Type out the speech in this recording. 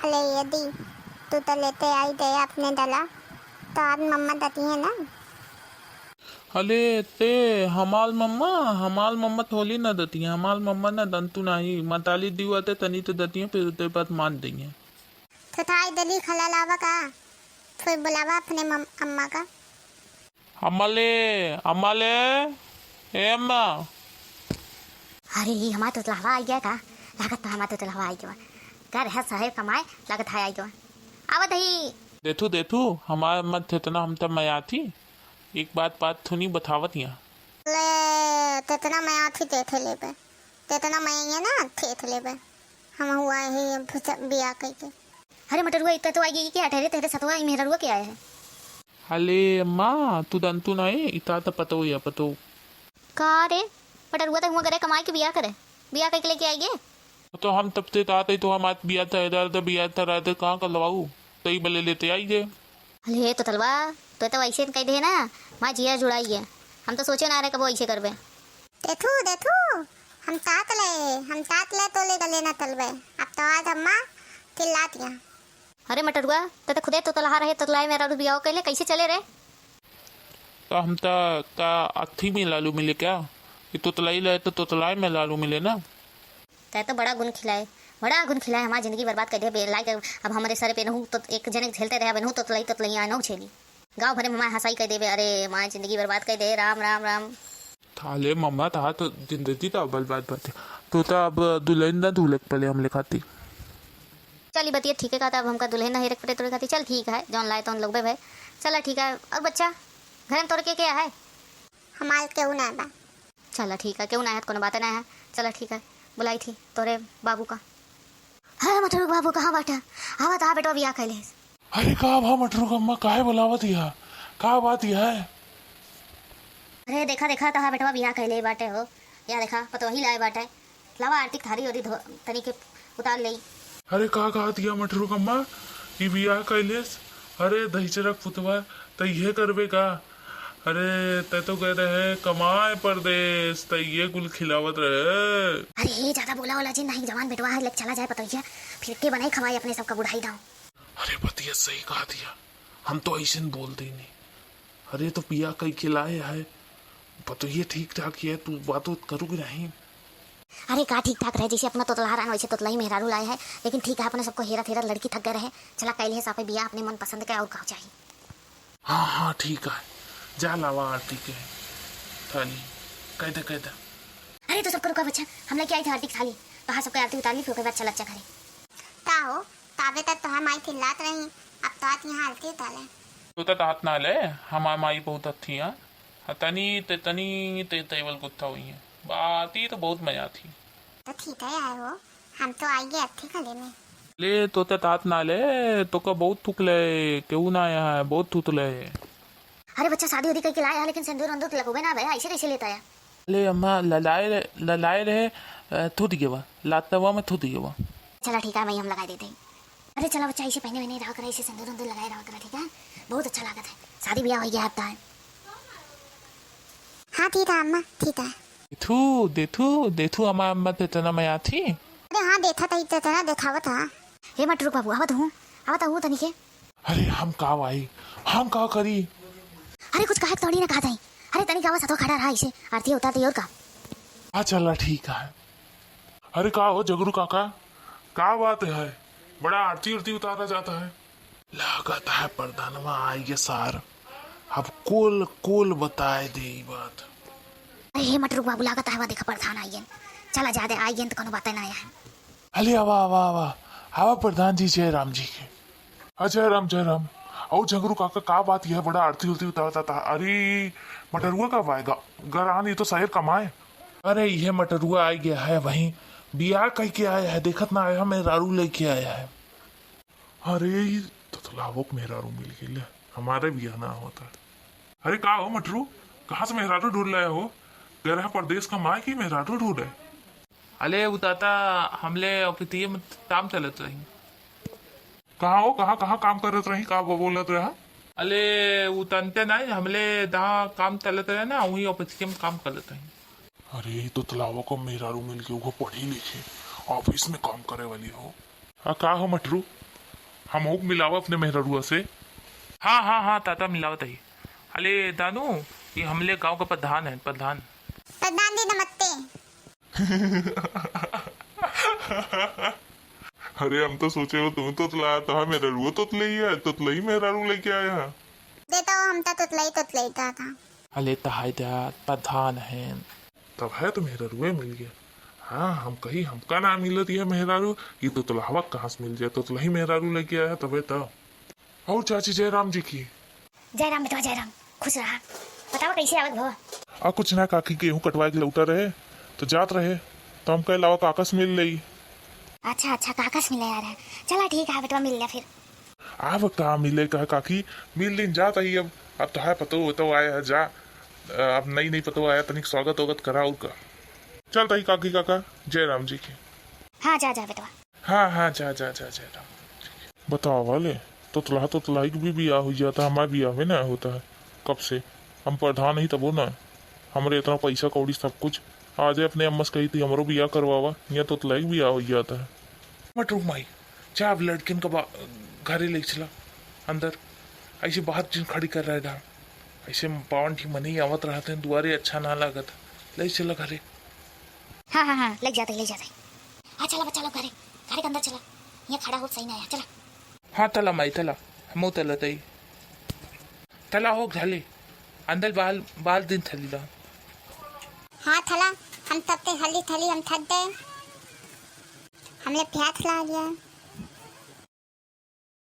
अरे यदि तू तो लेते आई दे अपने दला तो आज मम्मा दती है ना। अले ते हमाल मम्मा थोली न दती है। हमाल मम्मा न दंतु नाही मताली दीवाते तनी तो दती है, फिर उसके बाद मान दी है। तो थाई दली खला लावा का, फिर बुलावा अपने अम्मा का। अम्माले अम्माले ए अम्मा। अरे हमारे तो लहवा आई गया का, लागत तो हमारे तो लहवा आई गया। घर है साहेब कमाए, लागत है आई गया। आवत ही देथू हमारे मत इतना हम तब मैं आती एक बात थुनी बतावत यहाँ। ले तेतना मैं आती थे लेबे, तेतना मैं ये ना थे लेबे। हम हुआ है बिया कह के। अरे मटर हुआ इतना तो आई गई क्या ठहरे तेरे सतवा मेरा रुआ क्या है। अले अम्मा तू दंतु नहीं इता तो पतो या पतो का रे मटर हुआ तो हुआ करे कमाई के बिया करे, बिया कह के लेके आई गे। तो हम तब से आते तो हम आज बिया था इधर तो बिया था रहते कहाँ कर लवाऊ तो ही बले लेते आई जे। अरे तो तलवा तो ऐसे कह दे ना, माँ जिया जुड़ाई है। हम तो सोचे ना रहे कब ऐसे करबे। देखू हम तात ले तो ले गले ना तलबे। अब तो आज अम्मा चिल्लातियां। अरे मटरुआ तो खुदे तो तलहा रहे तो लाए मेरा बियाह कैले कैसे चले रे। तो हम तो का अथी में लालू मिले क्या कि तोतलाई लाए तो तोतलाई में लालू मिले ना। तै तो बड़ा गुण खिलाए हमारी जिंदगी बर्बाद कर दे लाइक। अब हमारे सर पे नहू तो एक जने झेलते रहे बनहू तो तलई आनऊ छेली गाँव भरे में हंसाई कर देवे। अरे माँ जिंदगी बर्बाद कर दे। राम राम राम थाले मम्मा था तो जिंदगी तो बर्बाद बात तो अब दुल्हन ना दूल्हे पहले हम लिखाती। चली बतिया ठीक है कहता अब हमका दुल्हन ना हेरक पटे तोड़े खाती। चल ठीक है जौन लाए तो लोग भाई चला ठीक है। और बच्चा घर में तोड़ के क्या है हमाल क्यों ना बा। चला ठीक है क्यों ना है कोनो बात ना है। चला ठीक है बुलाई थी तोरे बाबू का। है मटरू बाबू कहाँ बाटा आवा था बेटा बिया कैले। अरे कहा भा मटरू अम्मा काहे बुलावत या का बात यह है। अरे देखा तहा बेटवा बिया कैले बाटे हो या देखा पतो ही लाए बाटे लावा आर्थिक थारी ओरी तनी के उतार ले। अरे कहा दिया मटरू अम्मा ये बिया कैलेस। अरे दहीचरक पुतवा तो ये करबे का। अरे तै तो कह रहे कमाए परदेश तो ये कुल खिलावत रहे। अरे ज्यादा बोला जी नहीं जवान बेटवा है लेके चला जाए पतो ही फिर के बनाई खवाई अपने सबका बुढ़ाई दाऊ। अरे बतिया सही कहा दिया हम तो ऐसे बोलते ही नहीं। अरे तो पिया कई खिलाए है पतो ये ठीक ठाक है तू बात करोगी नहीं। अरे का ठीक ठाक रहे जैसे अपना तोतला वैसे तोतलाई मेहरारू लाए है लेकिन ठीक है अपने सबको हेरा थेरा लड़की थक गए रहे। चला कैले साफे बिया अपने मन पसंद का और का चाहिए। हाँ ठीक है जा लावा आरती के थाली कह दे। अरे तो सबको रुका बच्चा हम लेके आई थी आरती की थाली तो हाँ सबको आरती उतार ली फिर उसके बाद चल अच्छा करे। का हो ताबे तक तो हम आई चिल्लात रही। अब तो आज यहाँ आरती उतारे तू तो हाथ ना ले हमारी माई बहुत अच्छी है। तनी तेवल गुत्था हुई है बाती तो बहुत मजा थी। तो ठीक है आए हो हम तो आएंगे अच्छे खले में। ले तो तात ना ले तो का बहुत थूक ले क्यों ना आया है बहुत थूत ले। अरे बच्चा शादी उदी करके लाया लेकिन सिंदूर अंदूर लगोगे ना भैया ऐसे कैसे लेता है। ले अम्मा ललाए रहे थूत गया लाता हुआ मैं थूत गया। चला ठीक है मैं हम लगा देते हैं। अरे चला बच्चा ऐसे पहने वहने रहा कर ऐसे सिंदूर अंदूर लगाए रहा कर ठीक है बहुत अच्छा लागत है। शादी ब्याह हो गया हफ्ता है। हाँ ठीक है अम्मा ठीक है। देथू हमारा अम्मा तो इतना मैं थी। अरे हाँ देखा था इतना दिखावा था। हे मटरू बाबू आवत हूँ तनी के। अरे हम का भाई हम का करी। अरे कुछ कहा थोड़ी ना कहा जाए। अरे तनी का सतो खड़ा रहा इसे आरती उतारती और का। हाँ चला ठीक है। अरे का हो जगरू काका का बात है बड़ा आरती उरती उतारा जाता है। लागत है प्रधानवा आइए सार अब कोल बताए दे बात। अरे हे मटरू बाबू लागत है देखा प्रधान आइए चला जा दे आइए तो कोनो बात ना आया है। अरे आवा प्रधान जी जय राम जी के। जय राम और झगरू काका का बात यह बड़ा आरती उरती उतारता था। अरे मटरुआ कब आएगा घर आने तो शहर कमाए। अरे यह मटरुआ आ गया है वहीं बियाह कह के आया है देखत ना आया मेहरारू लेके आया है। अरे तो लावोक मेहरारू मिल गई हमारे बियाह ना होता। अरे का हो मटरू कहाँ से मेहरारू ढूंढ लाया हो गया परदेश कमाए की मेहरारू ढूंढे। अले उताता हमले ऑफिस में काम चलत रही। कहाँ हो कहाँ काम करत रही का बोलत रहा। अले उतनते नहीं हमले जहाँ काम चलत रहे ना वही ऑफिस में काम करत रही। अरे तो तलावों को मेहरारू मिल के वो पढ़ी लिखी ऑफिस में काम करे वाली हो। का हो मटरू हम होक मिलावा अपने मेहरुआ से। हाँ हाँ हाँ ताता मिलावत है। अले दानू ये हमले गांव का प्रधान है, प्रधान। प्रधान जी नमस्ते। अरे हम तो सोचे हो तुम तो लाया था मेहरुआ तो ले ही है, तो ही मेहरारू लेके आया है। देता हूँ हम तुतलई था। अले तहाई प्रधान है। तब है तो मेहरुआ मिल गया। हाँ हम कही हमका ना मिलत है मेहरारू, ये तो तुलावा कहाँ से मिल जाए, तो ही मेहरारू लेके आया तबे तब। और चाची जयराम जी की। जयराम बेटा जयराम, खुश रहा। बताओ कैसे आवत भवा? आ कुछ ना काकी गेहूं कटवा के लौटा रहे तो जात रहे, तो हम कहे लावा काकस मिल रही। अच्छा अच्छा काकस मिले यार। चला ठीक है बेटा, मिल लिया फिर। अब कहा मिले कहा काकी मिल दिन जात आई। अब तो है पतो तो आया है जा, अब नहीं पतो आया तनिक स्वागत वगत करा उनका। चल तही काकी काका जयराम जी की। हाँ जा बेटा। हाँ जा जयराम। बताओ वाले तो तुलाई भी बिया हो जाता, हमारा बिया में ना होता है कब से। हम प्रधान ही तबो ना, हमारे इतना पैसा कौड़ी सब कुछ। आज अपने अम्मस कही थी हमारो बिया करवावा, या तो तुलाई बिया हो जाता है। मत रुक माई, जा अब लड़किन का घरे ले चला अंदर। ऐसे बाहर जिन खड़ी कर रहा है, ऐसे पावन ठीक मन ही आवत रहते हैं दुआरे, अच्छा ना लागत। ले चला घरे। हाँ लग जाते। हाँ चला बच्चा लोग घरे के अंदर चला। यहाँ खड़ा हो सही ना आया, चला। हाँ तला माई तला, हम तला तई तला हो झाले अंदर बाल दिन थली ला। हाँ थला हम तब हल्दी थली हम थक गए, हमने प्यास ला गया।